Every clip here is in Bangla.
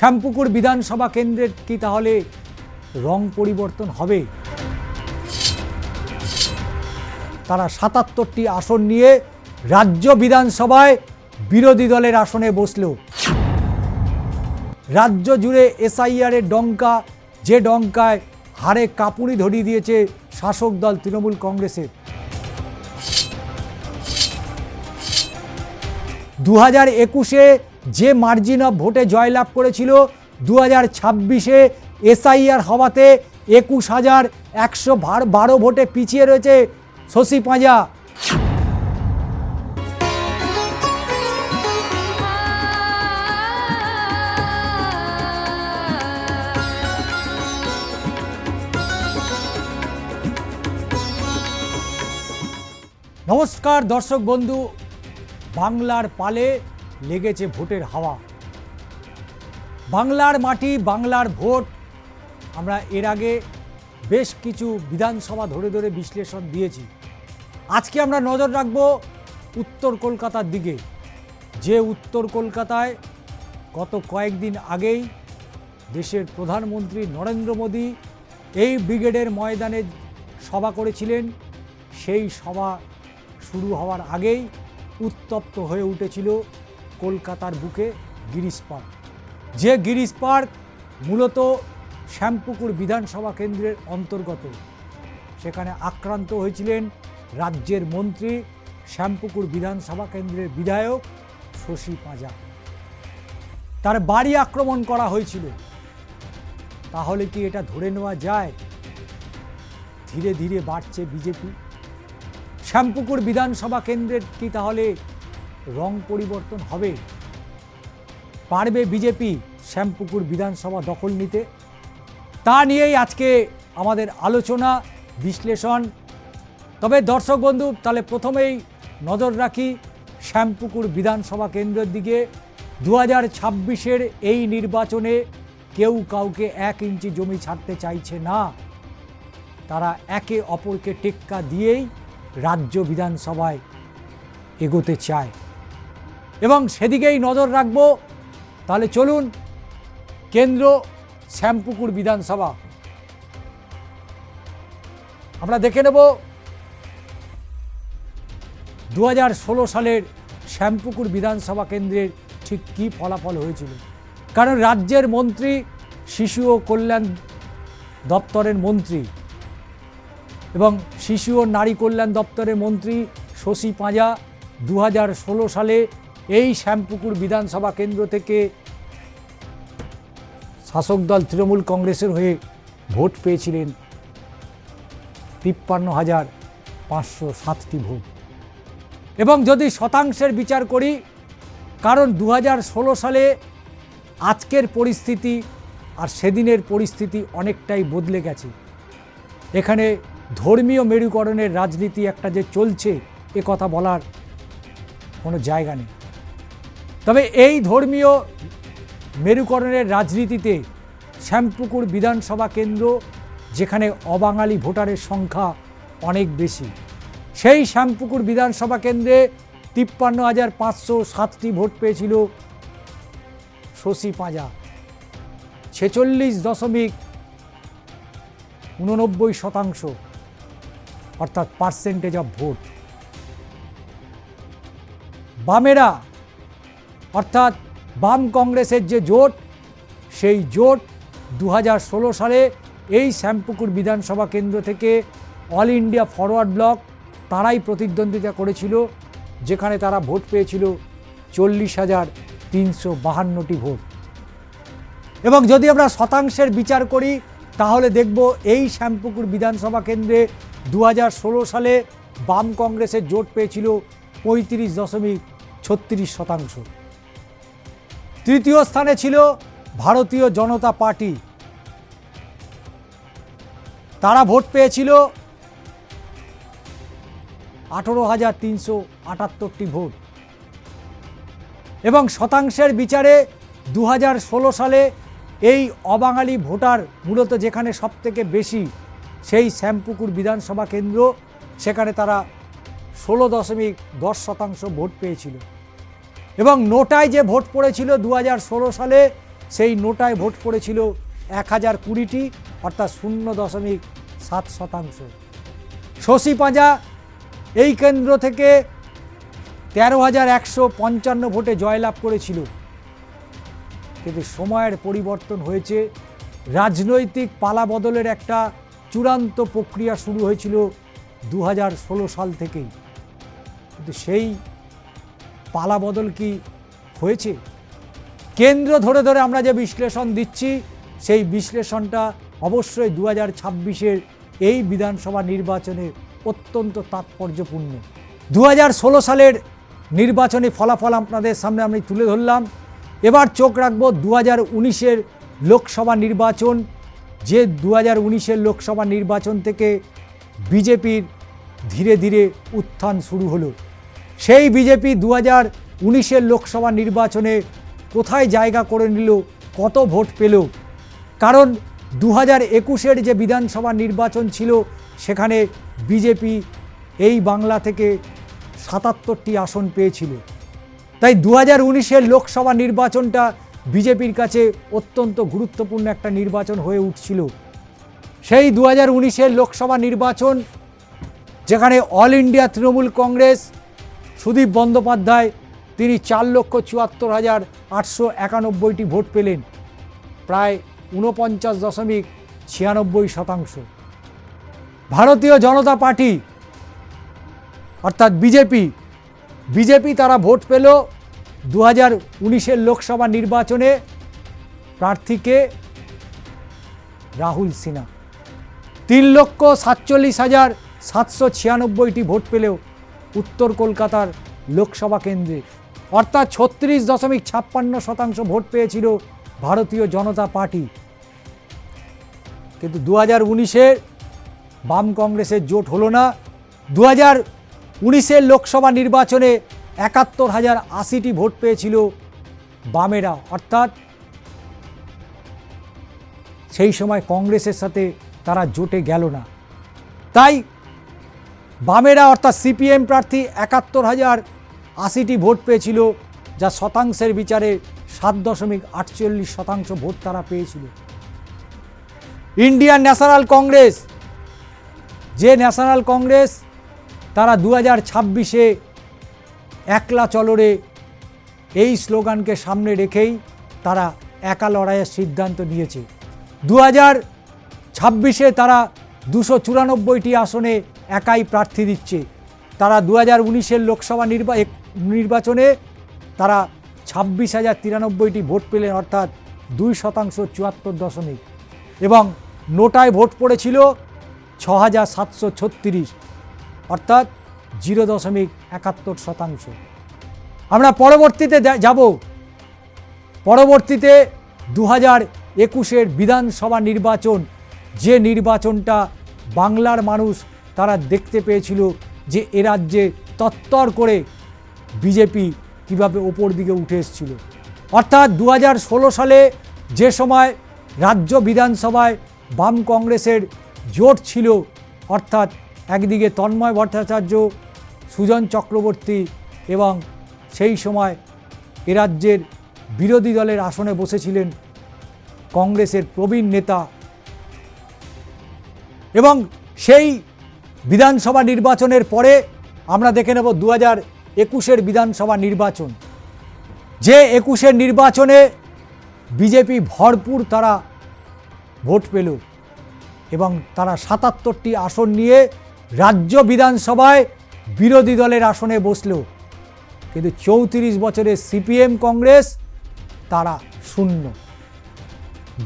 শ্যামপুকুর বিধানসভা কেন্দ্রের কি তাহলে রং পরিবর্তন হবে? তারা ৭৭টি আসন নিয়ে রাজ্য বিধানসভায় বিরোধী দলের আসনে বসল। রাজ্য জুড়ে এসআইআর এর ডঙ্কা, যে ডঙ্কায় হাড়ে কাঁপুনি ধরিয়ে দিয়েছে শাসক দল তৃণমূল কংগ্রেসের। 2021-এ যে মার্জিন অফ ভোটে জয়লাভ করেছিল, 2026-এ এসআইআর হওয়াতে 21,112 ভোটে পিছিয়ে রয়েছে শশী পাঁজা। নমস্কার দর্শক বন্ধু, বাংলার পালে লেগেছে ভোটের হাওয়া। বাংলার মাটি, বাংলার ভোট। আমরা এর আগে বেশ কিছু বিধানসভা ধরে ধরে বিশ্লেষণ দিয়েছি। আজকে আমরা নজর রাখব উত্তর কলকাতার দিকে, যে উত্তর কলকাতায় গত কয়েকদিন আগেই দেশের প্রধানমন্ত্রী নরেন্দ্র মোদী এই ব্রিগেডের ময়দানে সভা করেছিলেন। সেই সভা শুরু হওয়ার আগেই উত্তপ্ত হয়ে উঠেছিল কলকাতার বুকে গিরিশ পার্ক, যে গিরিশ পার্ক মূলত শ্যামপুকুর বিধানসভা কেন্দ্রের অন্তর্গত। সেখানে আক্রান্ত হয়েছিলেন রাজ্যের মন্ত্রী, শ্যামপুকুর বিধানসভা কেন্দ্রের বিধায়ক শশী পাঁজা। তার বাড়ি আক্রমণ করা হয়েছিল। তাহলে কি এটা ধরে নেওয়া যায় ধীরে ধীরে বাড়ছে বিজেপি? শ্যামপুকুর বিধানসভা কেন্দ্রের কি তাহলে রং পরিবর্তন হবে? পারবে বিজেপি শ্যামপুকুর বিধানসভা দখল নিতে? তা নিয়েই আজকে আমাদের আলোচনা বিশ্লেষণ। তবে দর্শক বন্ধু, তাহলে প্রথমেই নজর রাখি শ্যামপুকুর বিধানসভা কেন্দ্রের দিকে। 2026-এর এই নির্বাচনে কেউ কাউকে 1 ইঞ্চি জমি ছাড়তে চাইছে না। তারা একে অপরকে টেক্কা দিয়েই রাজ্য বিধানসভায় এগোতে চায় এবং সেদিকেই নজর রাখব। তাহলে চলুন, কেন্দ্র শ্যামপুকুর বিধানসভা আমরা দেখে নেব 2016 সালের শ্যামপুকুর বিধানসভা কেন্দ্রের ঠিক কী ফলাফল হয়েছিল। কারণ রাজ্যের মন্ত্রী, শিশু ও কল্যাণ দপ্তরের মন্ত্রী এবং শিশু ও নারী কল্যাণ দপ্তরের মন্ত্রী শশী পাঁজা 2016 সালে এই শ্যামপুকুর বিধানসভা কেন্দ্র থেকে শাসক দল তৃণমূল কংগ্রেসের হয়ে ভোট পেয়েছিলেন 53,507টি ভোট। এবং যদি শতাংশের বিচার করি, কারণ 2016 সালে আজকের পরিস্থিতি আর সেদিনের পরিস্থিতি অনেকটাই বদলে গেছে। এখানে ধর্মীয় মেরুকরণের রাজনীতি একটা যে চলছে, এ কথা বলার কোনো জায়গা নেই। তবে এই ধর্মীয় মেরুকরণের রাজনীতিতে শ্যামপুকুর বিধানসভা কেন্দ্র, যেখানে অবাঙালি ভোটারের সংখ্যা অনেক বেশি, সেই শ্যামপুকুর বিধানসভা কেন্দ্রে 53,507টি ভোট পেয়েছিল শশী পাঁজা। 46.89% অর্থাৎ পার্সেন্টেজ অফ ভোট। বামেরা অর্থাৎ বাম কংগ্রেসের যে জোট, সেই জোট 2016 সালে এই শ্যামপুকুর বিধানসভা কেন্দ্র থেকে অল ইন্ডিয়া ফরওয়ার্ড ব্লক তারাই প্রতিদ্বন্দ্বিতা করেছিল, যেখানে তারা ভোট পেয়েছিল 40,352টি ভোট। এবং যদি আমরা শতাংশের বিচার করি, তাহলে দেখব এই শ্যামপুকুর বিধানসভা কেন্দ্রে 2016 সালে বাম কংগ্রেসের জোট পেয়েছিল 35.36%। তৃতীয় স্থানে ছিল ভারতীয় জনতা পার্টি, তারা ভোট পেয়েছিল 18,378টি ভোট। এবং শতাংশের বিচারে 2016 সালে এই অবাঙালি ভোটার মূলত যেখানে সবথেকে বেশি, সেই শ্যামপুকুর বিধানসভা কেন্দ্র, সেখানে তারা 16.10% ভোট পেয়েছিল। এবং নোটায় যে ভোট পড়েছিল 2016 সালে, সেই নোটায় ভোট পড়েছিল 1020টি, অর্থাৎ 0.7%। শশী পাঁজা এই কেন্দ্র থেকে 13,155 ভোটে জয়লাভ করেছিল। কিন্তু সময়ের পরিবর্তন হয়েছে, রাজনৈতিক পালাবদলের একটা চূড়ান্ত প্রক্রিয়া শুরু হয়েছিল 2016 সাল থেকেই। কিন্তু সেই পালাবদল কি হয়েছে? কেন্দ্র ধরে ধরে আমরা যে বিশ্লেষণ দিচ্ছি সেই বিশ্লেষণটা অবশ্যই 2026-এর এই বিধানসভা নির্বাচনে অত্যন্ত তাৎপর্যপূর্ণ। 2016 সালের নির্বাচনী ফলাফল আপনাদের সামনে আমি তুলে ধরলাম। এবার চোখ রাখবো 2019-এর লোকসভা নির্বাচন। যে 2019-এর লোকসভা নির্বাচন থেকে বিজেপির ধীরে ধীরে উত্থান শুরু হলো। সেই বিজেপি 2019-এর লোকসভা নির্বাচনে কোথায় জায়গা করে নিল, কত ভোট পেল? কারণ 2021-এর যে বিধানসভা নির্বাচন ছিল সেখানে বিজেপি এই বাংলা থেকে 77টি আসন পেয়েছিল। তাই 2019-এর লোকসভা নির্বাচনটা বিজেপির কাছে অত্যন্ত গুরুত্বপূর্ণ একটা নির্বাচন হয়ে উঠছিল। সেই 2019-এর লোকসভা নির্বাচন যেখানে অল ইন্ডিয়া তৃণমূল কংগ্রেস সুদীপ বন্দ্যোপাধ্যায় তিনি 4,74,891টি ভোট পেলেন, প্রায় 49.96%। ভারতীয় জনতা পার্টি অর্থাৎ বিজেপি তারা ভোট পেল 2019-এর লোকসভা নির্বাচনে প্রার্থীকে রাহুল সিনহা 3,47,796টি ভোট পেলেও উত্তর কলকাতার লোকসভা কেন্দ্রে, অর্থাৎ 36.56% ভোট পেয়েছিল ভারতীয় জনতা পার্টি। কিন্তু 2019-এর বাম কংগ্রেসের জোট হলো না। 2019-এর লোকসভা নির্বাচনে 71,080টি ভোট পেয়েছিল বামেরা, অর্থাৎ সেই সময় কংগ্রেসের সাথে তারা জোটে গেল না। তাই বামেরা অর্থাৎ সিপিএম প্রার্থী 71,080টি ভোট পেয়েছিল, যা শতাংশের বিচারে 7.48% ভোট তারা পেয়েছিল। ইন্ডিয়ান ন্যাশনাল কংগ্রেস, যে ন্যাশনাল কংগ্রেস তারা 2026-এ একলা চলরে এই স্লোগানকে সামনে রেখেই তারা একা লড়াইয়ের সিদ্ধান্ত নিয়েছে। 2026-এ তারা 294টি আসনে একাই প্রার্থী দিচ্ছে। তারা 2019-এর লোকসভা নির্বাচনে তারা 26,093টি ভোট পেলেন, অর্থাৎ 2% 74%। এবং নোটায় ভোট পড়েছিল 6,736, অর্থাৎ 0.71%। আমরা পরবর্তীতে যাব। পরবর্তীতে 2021-এর বিধানসভা নির্বাচন, যে নির্বাচনটা বাংলার মানুষ তারা দেখতে পেয়েছিল যে এ রাজ্যে তত্তর করে বিজেপি কীভাবে ওপর দিকে উঠে এসেছিল। অর্থাৎ 2016 সালে যে সময় রাজ্য বিধানসভায় বাম কংগ্রেসের জোট ছিল, অর্থাৎ একদিকে তন্ময় ভট্টাচার্য, সুজন চক্রবর্তী এবং সেই সময় এ রাজ্যের বিরোধী দলের আসনে বসেছিলেন কংগ্রেসের প্রবীণ নেতা। এবং সেই বিধানসভা নির্বাচনের পরে আমরা দেখে নেব 2021-এর বিধানসভা নির্বাচন। যে 21-এর নির্বাচনে বিজেপি ভরপুর তারা ভোট পেল এবং তারা 77টি আসন নিয়ে রাজ্য বিধানসভায় বিরোধী দলের আসনে বসল। কিন্তু 34 বছরের সিপিএম কংগ্রেস তারা শূন্য।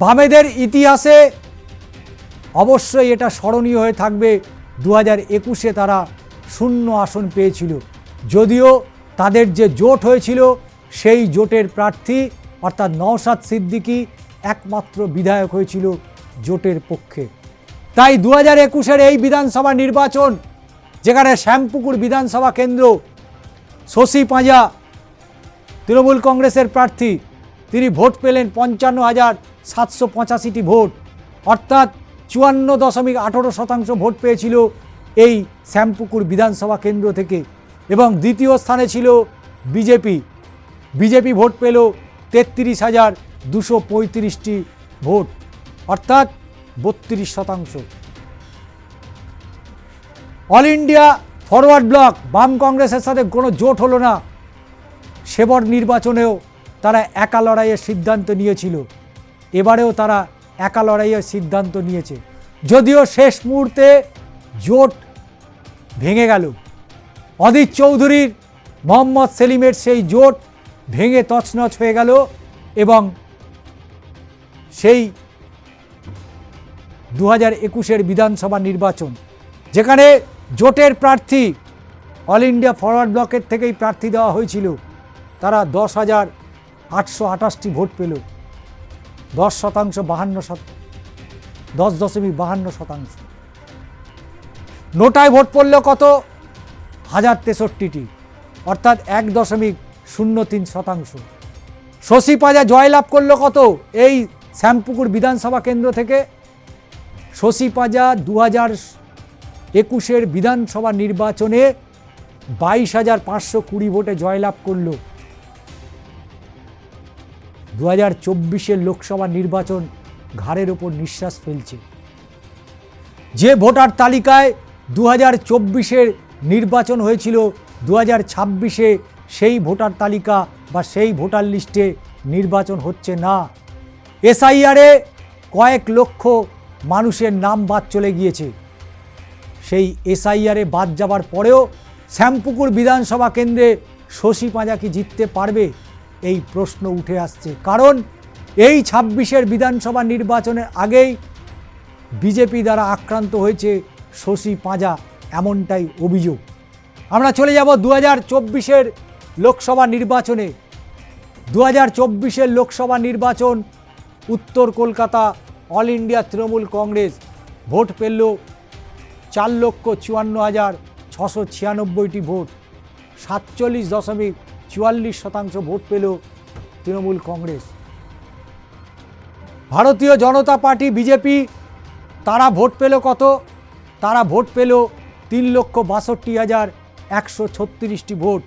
বামেদের ইতিহাসে অবশ্যই এটা স্মরণীয় হয়ে থাকবে, 2021-এ তারা শূন্য আসন পেয়েছিল। যদিও তাদের যে জোট হয়েছিল সেই জোটের প্রার্থী অর্থাৎ নওশাদ সিদ্দিকী একমাত্র বিধায়ক হয়েছিল জোটের পক্ষে। তাই 2021-এর এই বিধানসভা নির্বাচন, যেখানে শ্যামপুকুর বিধানসভা কেন্দ্র শশী পাঁজা তৃণমূল কংগ্রেসের প্রার্থী, তিনি ভোট পেলেন 55,785টি ভোট, অর্থাৎ 54.18% ভোট পেয়েছিল এই শ্যামপুকুর বিধানসভা কেন্দ্র থেকে। এবং দ্বিতীয় স্থানে ছিল বিজেপি ভোট পেল 235টি ভোট, অর্থাৎ 32%। অল ইন্ডিয়া ফরওয়ার্ড ব্লক বাম কংগ্রেসের সাথে কোনো জোট হলো না। সেবার নির্বাচনেও তারা একা লড়াইয়ের সিদ্ধান্ত নিয়েছিল, এবারেও তারা একা লড়াইয়ের সিদ্ধান্ত নিয়েছে, যদিও শেষ মুহূর্তে জোট ভেঙে গেল। অধীর চৌধুরীর, মোহাম্মদ সেলিমের সেই জোট ভেঙে তছনছ হয়ে গেল এবং সেই 2021-এর বিধানসভা নির্বাচন, যেখানে জোটের প্রার্থী অল ইন্ডিয়া ফরওয়ার্ড ব্লকের থেকেই প্রার্থী দেওয়া হয়েছিল, তারা 10,828টি ভোট পেল, 10.52%। নোটায় ভোট পড়ল কত? 1063টি, অর্থাৎ 1.03%। শশী পাজা জয়লাভ করলো কত এই শ্যামপুকুর বিধানসভা কেন্দ্র থেকে? শশী পাজা 2021-এর বিধানসভা নির্বাচনে 22,520 ভোটে জয়লাভ করল। 2024-এর লোকসভা নির্বাচন ঘাড়ের ওপর নিঃশ্বাস ফেলছে। যে ভোটার তালিকায় 2024-এর নির্বাচন হয়েছিল, 2026-এ সেই ভোটার তালিকা বা সেই ভোটার লিস্টে নির্বাচন হচ্ছে না। এসআইআরে কয়েক লক্ষ মানুষের নাম বাদ চলে গিয়েছে। সেই এসআইআরে বাদ যাবার পরেও শ্যামপুকুর বিধানসভা কেন্দ্রে শশী পাঁজা কি জিততে পারবে? এই প্রশ্ন উঠে আসছে, কারণ এই 26-এর বিধানসভা নির্বাচনের আগেই বিজেপি দ্বারা আক্রান্ত হয়েছে শশী পাঁজা, এমনটাই অভিযোগ। আমরা চলে যাব 2024-এর লোকসভা নির্বাচনে। 2024-এর লোকসভা নির্বাচন, উত্তর Kolkata all India Trinamool Congress vote পেল 4,54,696টি ভোট, 47.44% ভোট পেল তৃণমূল কংগ্রেস। ভারতীয় জনতা পার্টি বিজেপি তারা ভোট পেল কত? তারা ভোট পেল 3,62,136টি ভোট,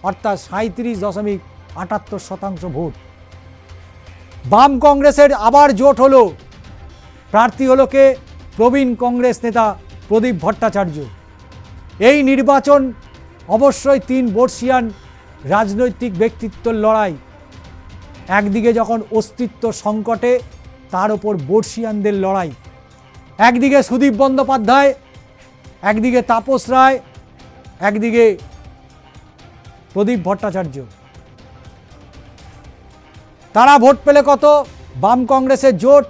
অর্থাৎ 37.78% ভোট। বাম কংগ্রেসের আবার জোট হলো, প্রার্থী হলো কে? প্রবীণ কংগ্রেস নেতা প্রদীপ ভট্টাচার্য। এই নির্বাচন অবশ্যই 3 বর্ষিয়ান রাজনৈতিক ব্যক্তিত্বের লড়াই। একদিকে যখন অস্তিত্ব সংকটে, তার ওপর বর্ষিয়ানদের লড়াই। একদিকে সুদীপ বন্দ্যোপাধ্যায়, একদিকে তাপস রায়, একদিকে প্রদীপ ভট্টাচার্য। তারা ভোট পেলে কত? বাম কংগ্রেসের জোট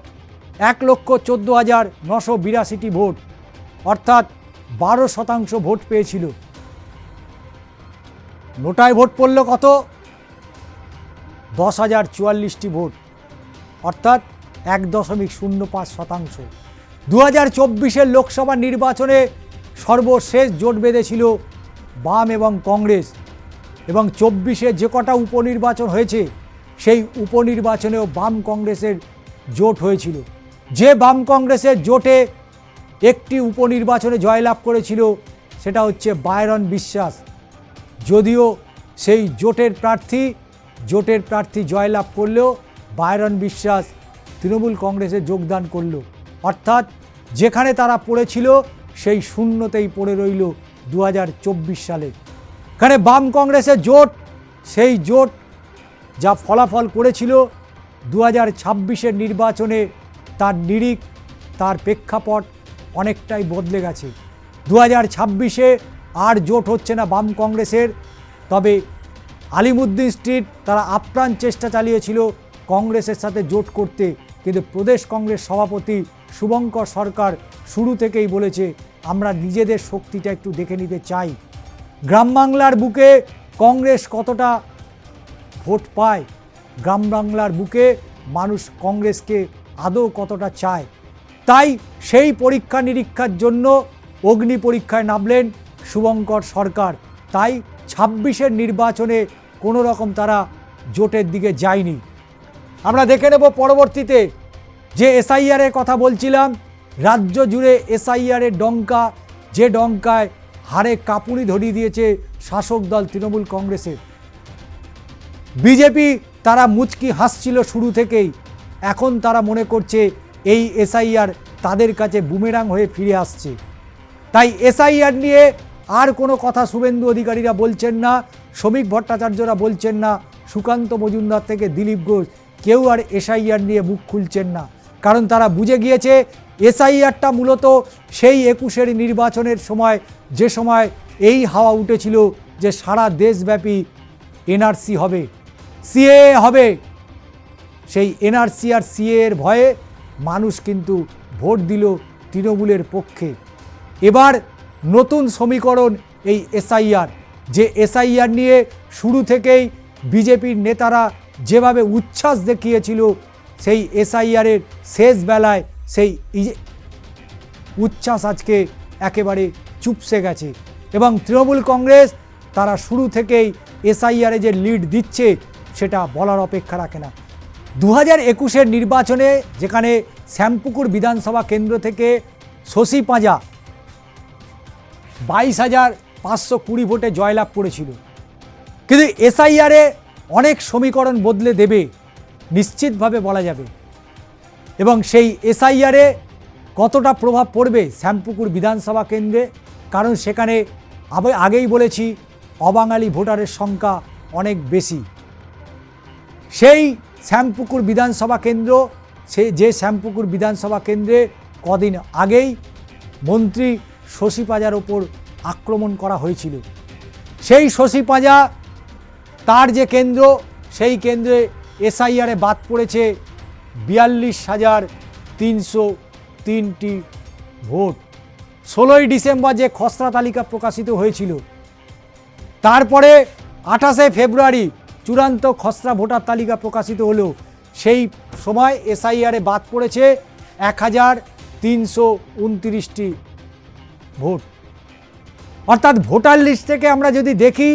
1,14,982টি ভোট, অর্থাৎ 12% ভোট পেয়েছিল। নোটায় ভোট পড়ল কত? 10,044টি ভোট, অর্থাৎ 1.05%। 2024-এর লোকসভা নির্বাচনে সর্বশেষ জোট বেঁধেছিল বাম এবং কংগ্রেস, এবং 24-এ যে কটা উপনির্বাচন হয়েছে সেই উপনির্বাচনেও বাম কংগ্রেসের জোট হয়েছিল। যে বাম কংগ্রেসের জোটে একটি উপনির্বাচনে জয়লাভ করেছিল সেটা হচ্ছে বায়রন বিশ্বাস। যদিও সেই জোটের প্রার্থী জয়লাভ করলেও বায়রন বিশ্বাস তৃণমূল কংগ্রেসে যোগদান করল, অর্থাৎ যেখানে তারা পড়েছিল সেই শূন্যতেই পড়ে রইল 2024 সালে। এখানে বাম কংগ্রেসের জোট, সেই জোট যা ফলাফল করেছিল 2026-এর নির্বাচনে, তার নিরিখ, তার প্রেক্ষাপট অনেকটাই বদলে গেছে। 2026-এ আর জোট হচ্ছে না বাম কংগ্রেসের। তবে আলিমুদ্দিন স্ট্রিট তারা আপ্রাণ চেষ্টা চালিয়েছিল কংগ্রেসের সাথে জোট করতে, কিন্তু প্রদেশ কংগ্রেস সভাপতি শুভঙ্কর সরকার শুরু থেকেই বলেছে আমরা নিজেদের শক্তিটা একটু দেখে নিতে চাই। গ্রাম বাংলার বুকে কংগ্রেস কতটা ভোট পায়, গ্রাম বাংলার বুকে মানুষ কংগ্রেসকে আদৌ কতটা চায়, তাই সেই পরীক্ষা নিরীক্ষার জন্য অগ্নি পরীক্ষায় নামলেন শুভঙ্কর সরকার। তাই 26-এর নির্বাচনে কোনো রকম তারা জোটের দিকে যায়নি। আমরা দেখে নেব পরবর্তীতে যে এসআইআরের কথা বলছিলাম, রাজ্য জুড়ে এসআইআরের ডঙ্কা, যে ডঙ্কায় হাড়ে কাঁপুনি ধরিয়ে দিয়েছে শাসক দল তৃণমূল কংগ্রেসের। বিজেপি তারা মুচকি হাসছিল শুরু থেকেই, এখন তারা মনে করছে এই এসআইআর তাদের কাছে বুমেরাং হয়ে ফিরে আসছে। তাই এসআইআর নিয়ে আর কোনো কথা শুভেন্দু অধিকারীরা বলছেন না, শ্রমিক ভট্টাচার্যরা বলছেন না, সুকান্ত মজুমদার থেকে দিলীপ ঘোষ কেউ আর এসআইআর নিয়ে মুখ খুলছেন না। কারণ তারা বুঝে গিয়েছে এসআইআরটা মূলত সেই 21-এর নির্বাচনের সময়, যে সময় এই হাওয়া উঠেছিল যে সারা দেশব্যাপী এনআরসি হবে, সিএ হবে। সেই এনআরসি আর সিএ এর ভয়ে মানুষ কিন্তু ভোট দিল তৃণমূলের পক্ষে। এবার নতুন সমীকরণ এই এসআইআর, যে এসআইআর নিয়ে শুরু থেকেই বিজেপির নেতারা যেভাবে উচ্ছ্বাস দেখিয়েছিল, সেই এসআইআরের শেষ বেলায় সেই উচ্ছ্বাস আজকে একেবারে চুপসে গেছে। এবং তৃণমূল কংগ্রেস তারা শুরু থেকেই এসআইআরে যে লিড দিচ্ছে সেটা বলার অপেক্ষা রাখে না। 2021-এর নির্বাচনে যেখানে শ্যামপুকুর বিধানসভা কেন্দ্র থেকে শশী পাঁজা 22,520 ভোটে জয়লাভ করেছিল, কিন্তু এসআইআরে অনেক সমীকরণ বদলে দেবে নিশ্চিতভাবে বলা যাবে। এবং সেই এসআইআরে কতটা প্রভাব পড়বে শ্যামপুকুর বিধানসভা কেন্দ্রে, কারণ সেখানে আগেই বলেছি অবাঙালি ভোটারের সংখ্যা অনেক বেশি। সেই শ্যামপুকুর বিধানসভা কেন্দ্র, যে শ্যামপুকুর বিধানসভা কেন্দ্রে কদিন আগেই মন্ত্রী শশী পাঁজার ওপর আক্রমণ করা হয়েছিল, সেই শশী পাঁজা তার যে কেন্দ্র, সেই কেন্দ্রে এসআইআরে বাদ পড়েছে 42,303টি ভোট। 16ই ডিসেম্বর যে খসড়া তালিকা প্রকাশিত হয়েছিল, তারপরে 28শে ফেব্রুয়ারি চূড়ান্ত খসড়া ভোটার তালিকা প্রকাশিত হলো, সেই সময় এসআইআরে বাদ পড়েছে 1,329টি ভোট। অর্থাৎ ভোটার লিস্ট থেকে আমরা যদি দেখি,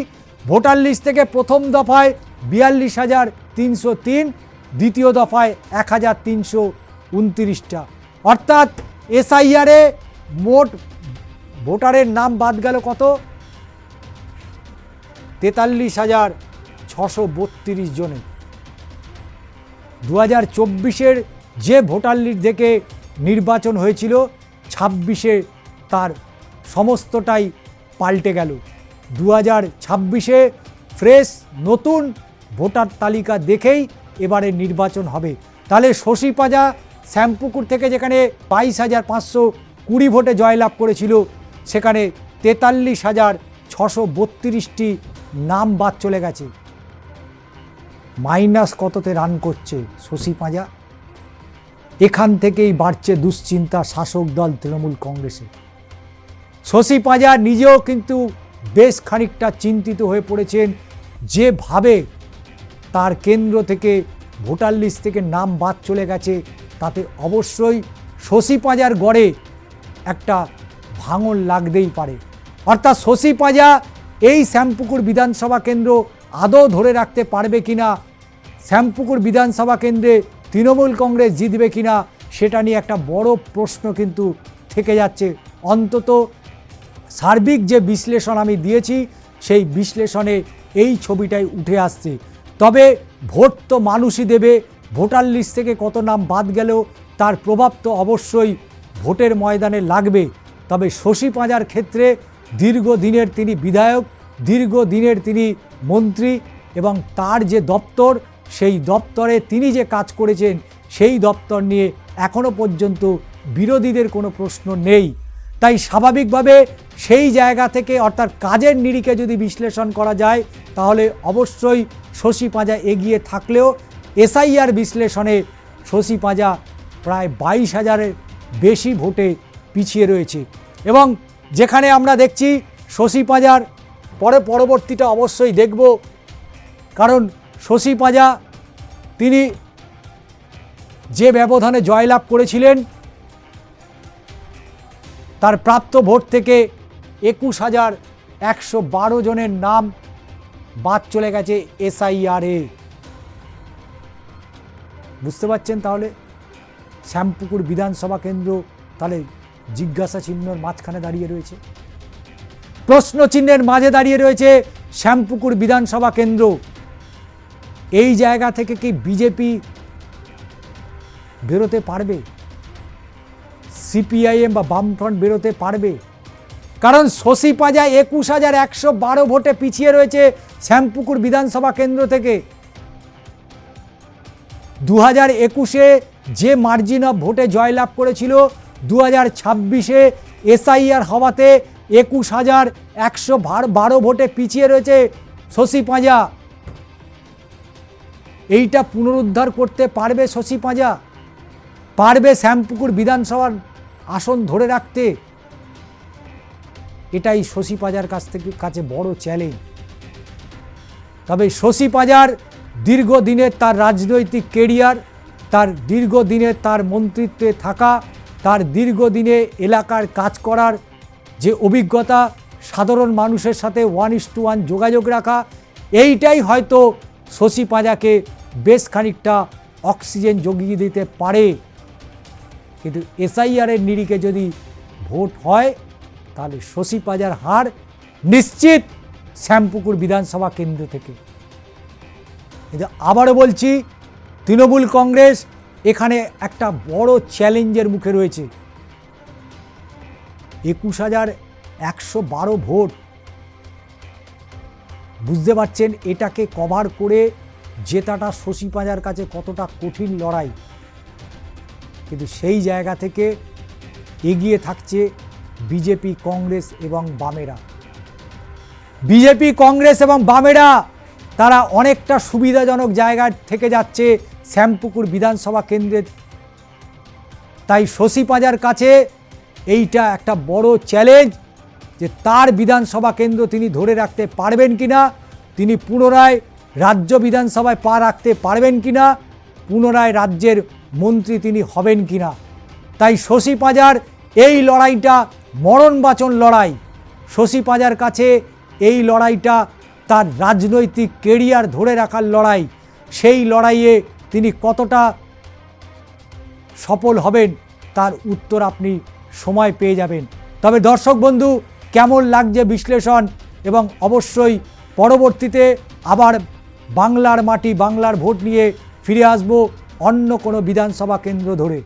ভোটার লিস্ট থেকে প্রথম দফায় 42,303, দ্বিতীয় দফায় 1,329টা। অর্থাৎ এসআইআরে মোট ভোটারের নাম বাদ গেল কত? 43,632 জনে। 2024-এর যে ভোটার লিস্ট থেকে নির্বাচন হয়েছিল, 26-এ তার সমস্তটাই পাল্টে গেল। 2026-এ ফ্রেশ নতুন ভোটার তালিকা দেখেই এবারে নির্বাচন হবে। তাহলে শশী পাঁজা শ্যামপুকুর থেকে যেখানে 22,520 ভোটে জয়লাভ করেছিল, সেখানে 43,632টি নাম বাদ চলে গেছে। মাইনাস কততে রান করছে শশী পাঁজা? এখান থেকেই বাড়ছে দুশ্চিন্তা শাসক দল তৃণমূল কংগ্রেসে। শশী পাঁজা নিজেও কিন্তু বেশ খানিকটা চিন্তিত হয়ে পড়েছেন, যেভাবে তার কেন্দ্র থেকে ভোটার লিস্ট থেকে নাম বাদ চলে গেছে, তাতে অবশ্যই শশী পাঁজার গড়ে একটা ভাঙন লাগতেই পারে। অর্থাৎ শশী পাঁজা এই শ্যামপুকুর বিধানসভা কেন্দ্র আদৌ ধরে রাখতে পারবে কিনা, শ্যামপুকুর বিধানসভা কেন্দ্রে তৃণমূল কংগ্রেস জিতবে কিনা, সেটা নিয়ে একটা বড় প্রশ্ন কিন্তু থেকে যাচ্ছে। অন্তত সার্বিক যে বিশ্লেষণ আমি দিয়েছি, সেই বিশ্লেষণে এই ছবিটাই উঠে আসছে। তবে ভোট তো মানুষই দেবে, ভোটার লিস্ট থেকে কত নাম বাদ গেল তার প্রভাব তো অবশ্যই ভোটের ময়দানে লাগবে। তবে শশী পাঁজার ক্ষেত্রে দীর্ঘদিনের তিনি বিধায়ক, দীর্ঘদিনের তিনি মন্ত্রী, এবং তার যে দপ্তর, সেই দপ্তরে তিনি যে কাজ করেছেন, সেই দপ্তর নিয়ে এখনও পর্যন্ত বিরোধীদের কোনো প্রশ্ন নেই। তাই স্বাভাবিকভাবে সেই জায়গা থেকে, অর্থাৎ কাজের নিরিখে যদি বিশ্লেষণ করা যায়, তাহলে অবশ্যই শশী পাঁজা এগিয়ে থাকলেও এসআইআর বিশ্লেষণে শশী পাঁজা প্রায় 22,000-এর বেশি ভোটে পিছিয়ে রয়েছে। এবং যেখানে আমরা দেখছি শশী পাঁজার পরবর্তীটা অবশ্যই দেখব, কারণ শশী পাঁজা তিনি যে ব্যবধানে জয়লাভ করেছিলেন, তার প্রাপ্ত ভোট থেকে 21,112 জনের নাম বাদ চলে গেছে এসআইআরে। বুঝতে পারছেন? তাহলে শ্যামপুকুর বিধানসভা কেন্দ্র তাহলে জিজ্ঞাসা চিহ্নর মাঝখানে দাঁড়িয়ে রয়েছে, প্রশ্ন চিহ্নের মাঝে দাঁড়িয়ে রয়েছে শ্যামপুকুর বিধানসভা কেন্দ্র। এই জায়গা থেকে কি বিজেপি বেরোতে পারবে? সিপিআইএম বা বামফ্রন্ট বেরোতে পারবে? কারণ শশী পাঁজা ২১,১১২ ভোটে পিছিয়ে রয়েছে শ্যামপুকুর বিধানসভা কেন্দ্র থেকে। 2021-এ যে মার্জিন অফ ভোটে জয়লাভ করেছিল, 2026-এ এসআইআর হওয়াতে ২১,১১২ ভোটে পিছিয়ে রয়েছে শশী পাঁজা। এইটা পুনরুদ্ধার করতে পারবে শশী পাঁজা? পারবে শ্যামপুকুর বিধানসভার আসন ধরে রাখতে? এটাই শশী পাঁজার কাছে বড় চ্যালেঞ্জ। তবে শশী পাঁজার দীর্ঘদিনের তার রাজনৈতিক কেরিয়ার, তার দীর্ঘদিনের তার মন্ত্রিত্বে থাকা, তার দীর্ঘদিনে এলাকার কাজ করার যে অভিজ্ঞতা, সাধারণ মানুষের সাথে 1:1 যোগাযোগ রাখা, এইটাই হয়তো শশী পাঁজাকে বেশ খানিকটা অক্সিজেন জুগিয়ে দিতে পারে। কিন্তু এসআইআরের নিরিখে যদি ভোট হয় তাহলে শশী পাঁজার হার নিশ্চিত শ্যামপুকুর বিধানসভা কেন্দ্র থেকে। কিন্তু আবারও বলছি, তৃণমূল কংগ্রেস এখানে একটা বড় চ্যালেঞ্জের মুখে রয়েছে। ২১,১১২ ভোট, বুঝতে পারছেন এটাকে কভার করে জেতাটা শশী পাঁজার কাছে কতটা কঠিন লড়াই। কিন্তু সেই জায়গা থেকে এগিয়ে থাকছে বিজেপি, কংগ্রেস এবং বামেরা। বিজেপি, কংগ্রেস এবং বামেরা তারা অনেকটা সুবিধাজনক জায়গা থেকে যাচ্ছে শ্যামপুকুর বিধানসভা কেন্দ্রের। তাই শশী পাঁজার কাছে এইটা একটা বড় চ্যালেঞ্জ যে তার বিধানসভা কেন্দ্র তিনি ধরে রাখতে পারবেন কিনা, তিনি পুনরায় রাজ্য বিধানসভায় পা রাখতে পারবেন কিনা, পুনরায় রাজ্যের মন্ত্রী তিনি হবেন কিনা। তাই শশী পাঁজার এই লড়াইটা মরণবাচন লড়াই। শশী পাঁজার কাছে এই লড়াইটা তার রাজনৈতিক কেরিয়ার ধরে রাখার লড়াই। সেই লড়াইয়ে তিনি কতটা সফল হবেন তার উত্তর আপনি সময় পেয়ে যাবেন। তবে দর্শক বন্ধু, কেমন লাগছে বিশ্লেষণ, এবং অবশ্যই পরবর্তীতে আবার বাংলার মাটি, বাংলার ভোট নিয়ে ফিরে আসব অন্য কোনো বিধানসভা কেন্দ্র ধরে।